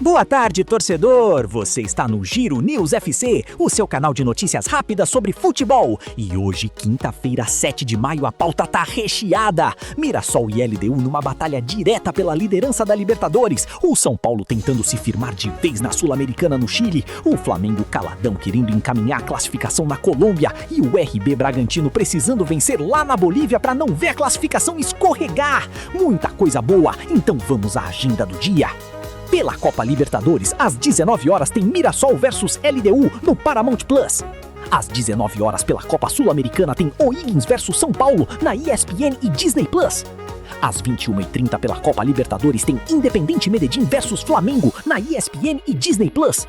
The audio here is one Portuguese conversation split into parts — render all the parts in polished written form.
Boa tarde, torcedor! Você está no Giro News FC, o seu canal de notícias rápidas sobre futebol. E hoje, quinta-feira, 7 de maio, a pauta tá recheada. Mirassol e LDU numa batalha direta pela liderança da Libertadores. O São Paulo tentando se firmar de vez na Sul-Americana no Chile. O Flamengo caladão querendo encaminhar a classificação na Colômbia. E o RB Bragantino precisando vencer lá na Bolívia para não ver a classificação escorregar. Muita coisa boa, então vamos à agenda do dia. Pela Copa Libertadores, às 19 horas tem Mirassol versus LDU no Paramount Plus. Às 19 horas pela Copa Sul-Americana tem O'Higgins versus São Paulo na ESPN e Disney Plus. Às 21h30 pela Copa Libertadores tem Independiente Medellín versus Flamengo na ESPN e Disney Plus.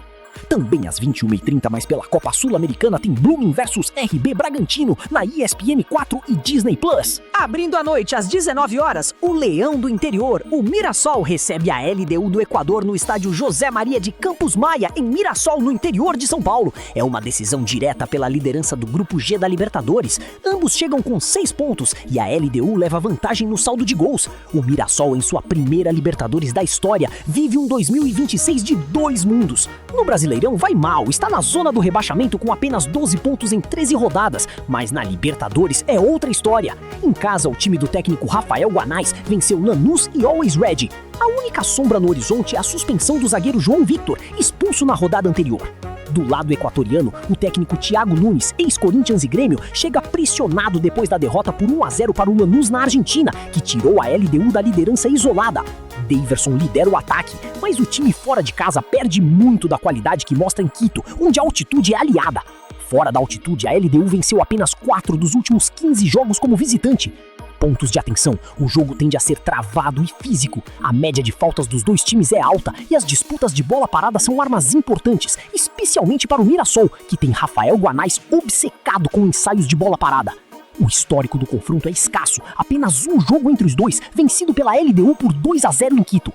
Também às 21h30, mas pela Copa Sul-Americana tem Blooming versus RB Bragantino na ESPN 4 e Disney Plus. Abrindo a noite às 19 horas, o Leão do Interior, o Mirassol, recebe a LDU do Equador no estádio José Maria de Campos Maia, em Mirassol, no interior de São Paulo. É uma decisão direta pela liderança do Grupo G da Libertadores. Ambos chegam com 6 pontos e a LDU leva vantagem no saldo de gols. O Mirassol, em sua primeira Libertadores da história, vive um 2026 de dois mundos. No Brasileirão vai mal, está na zona do rebaixamento com apenas 12 pontos em 13 rodadas, mas na Libertadores é outra história. Em casa, o time do técnico Rafael Guanais venceu Lanús e Always Red. A única sombra no horizonte é a suspensão do zagueiro João Victor, expulso na rodada anterior. Do lado equatoriano, o técnico Thiago Nunes, ex-Corinthians e Grêmio, chega pressionado depois da derrota por 1-0 para o Lanús na Argentina, que tirou a LDU da liderança isolada. Daverson lidera o ataque, mas o time fora de casa perde muito da qualidade que mostra em Quito, onde a altitude é aliada. Fora da altitude, a LDU venceu apenas 4 dos últimos 15 jogos como visitante. Pontos de atenção, o jogo tende a ser travado e físico. A média de faltas dos dois times é alta e as disputas de bola parada são armas importantes, especialmente para o Mirassol, que tem Rafael Guanais obcecado com ensaios de bola parada. O histórico do confronto é escasso, apenas um jogo entre os dois, vencido pela LDU por 2-0 em Quito.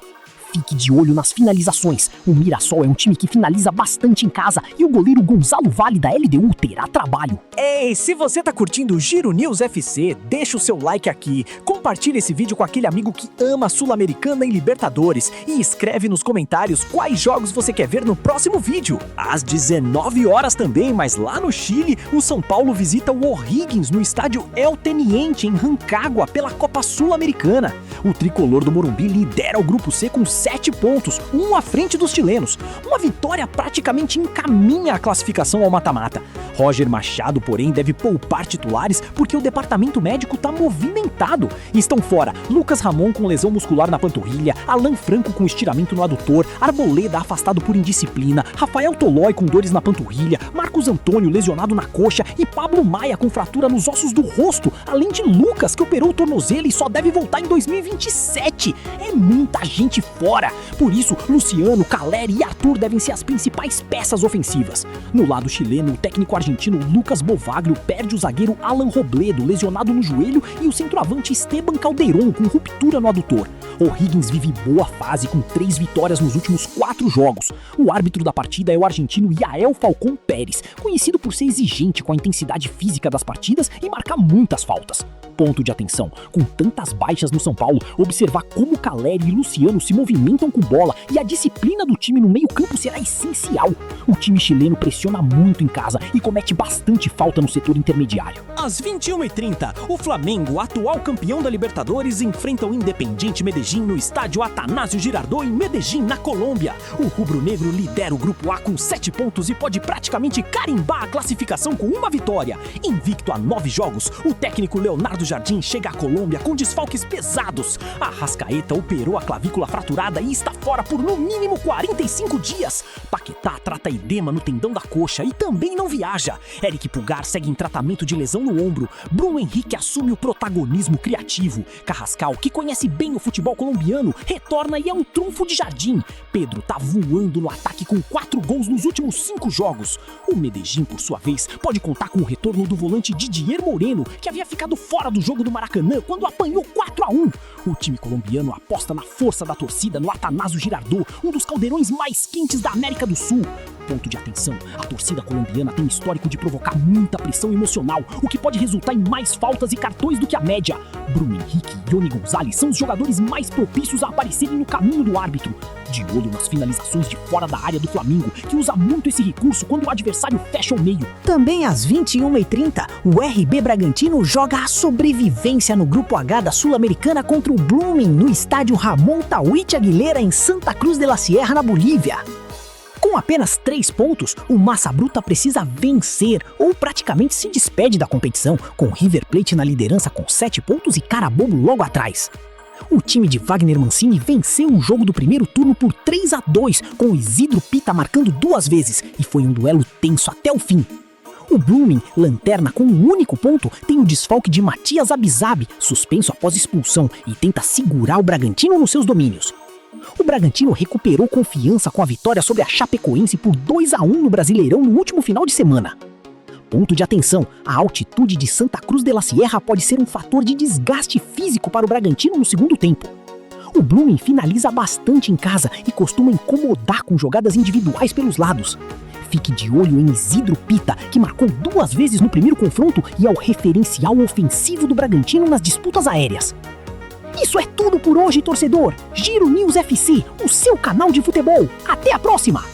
Fique de olho nas finalizações. O Mirassol é um time que finaliza bastante em casa e o goleiro Gonzalo Vale da LDU terá trabalho. Ei, se você tá curtindo o Giro News FC, deixa o seu like aqui, compartilha esse vídeo com aquele amigo que ama a Sul-Americana e Libertadores e escreve nos comentários quais jogos você quer ver no próximo vídeo. Às 19 horas também, mas lá no Chile, o São Paulo visita o O'Higgins no estádio El Teniente, em Rancagua, pela Copa Sul-Americana. O tricolor do Morumbi lidera o Grupo C com 7 pontos, um à frente dos chilenos. Uma vitória praticamente encaminha a classificação ao mata-mata. Roger Machado, porém, deve poupar titulares porque o departamento médico está movimentado. Estão fora Lucas Ramon com lesão muscular na panturrilha, Alan Franco com estiramento no adutor, Arboleda afastado por indisciplina, Rafael Tolói com dores na panturrilha, Marcos Antônio lesionado na coxa e Pablo Maia com fratura nos ossos do rosto, além de Lucas, que operou o tornozelo e só deve voltar em 2027. É muita gente fora. Por isso, Luciano, Caleri e Arthur devem ser as principais peças ofensivas. No lado chileno, o técnico argentino Lucas Bovaglio perde o zagueiro Alan Robledo, lesionado no joelho, e o centroavante Esteban Calderon, com ruptura no adutor. O'Higgins vive boa fase, com 3 vitórias nos últimos 4 jogos. O árbitro da partida é o argentino Yael Falcón Pérez, conhecido por ser exigente com a intensidade física das partidas e marcar muitas faltas. Ponto de atenção, com tantas baixas no São Paulo, observar como Caleri e Luciano se movimentam com bola e a disciplina do time no meio-campo será essencial. O time chileno pressiona muito em casa e comete bastante falta no setor intermediário. Às 21h30, o Flamengo, atual campeão da Libertadores, enfrenta o Independiente Medellín no estádio Atanásio Girardot, em Medellín, na Colômbia. O rubro-negro lidera o Grupo A com 7 pontos e pode praticamente carimbar a classificação com uma vitória. Invicto a 9 jogos, o técnico Leonardo Jardim chega à Colômbia com desfalques pesados. Arrascaeta operou a clavícula fraturada e está fora por no mínimo 45 dias. Paquetá trata edema no tendão da coxa e também não viaja. Eric Pulgar segue em tratamento de lesão no ombro. Bruno Henrique assume o protagonismo criativo. Carrascal, que conhece bem o futebol colombiano, retorna e é um trunfo de Jardim. Pedro tá voando no ataque com 4 gols nos últimos 5 jogos. O Medellín, por sua vez, pode contar com o retorno do volante Didier Moreno, que havia ficado fora do jogo do Maracanã quando apanhou 4-1. O time colombiano aposta na força da torcida no Atanásio Girardot, um dos caldeirões mais quentes da América do Sul. Ponto de atenção, a torcida colombiana tem histórico de provocar muita pressão emocional, o que pode resultar em mais faltas e cartões do que a média. Bruno Henrique e Yoni Gonzalez são os jogadores mais propícios a aparecerem no caminho do árbitro. De olho nas finalizações de fora da área do Flamengo, que usa muito esse recurso quando o adversário fecha o meio. Também às 21h30, o RB Bragantino joga a sobrevivência no Grupo H da Sul-Americana contra o Blooming no estádio Ramon Tawit Aguilera em Santa Cruz de la Sierra, na Bolívia. Com apenas 3 pontos, o Massa Bruta precisa vencer ou praticamente se despede da competição, com o River Plate na liderança com 7 pontos e Carabobo logo atrás. O time de Wagner Mancini venceu o jogo do primeiro turno por 3-2, com o Isidro Pita marcando 2 vezes, e foi um duelo tenso até o fim. O Blooming, lanterna com um único ponto, tem o desfalque de Matias Abizabi, suspenso após expulsão, e tenta segurar o Bragantino nos seus domínios. O Bragantino recuperou confiança com a vitória sobre a Chapecoense por 2-1 no Brasileirão no último final de semana. Ponto de atenção, a altitude de Santa Cruz de la Sierra pode ser um fator de desgaste físico para o Bragantino no segundo tempo. O Blooming finaliza bastante em casa e costuma incomodar com jogadas individuais pelos lados. Fique de olho em Isidro Pita, que marcou 2 vezes no primeiro confronto e é o referencial ofensivo do Bragantino nas disputas aéreas. Isso é tudo por hoje, torcedor! Giro News FC, o seu canal de futebol. Até a próxima!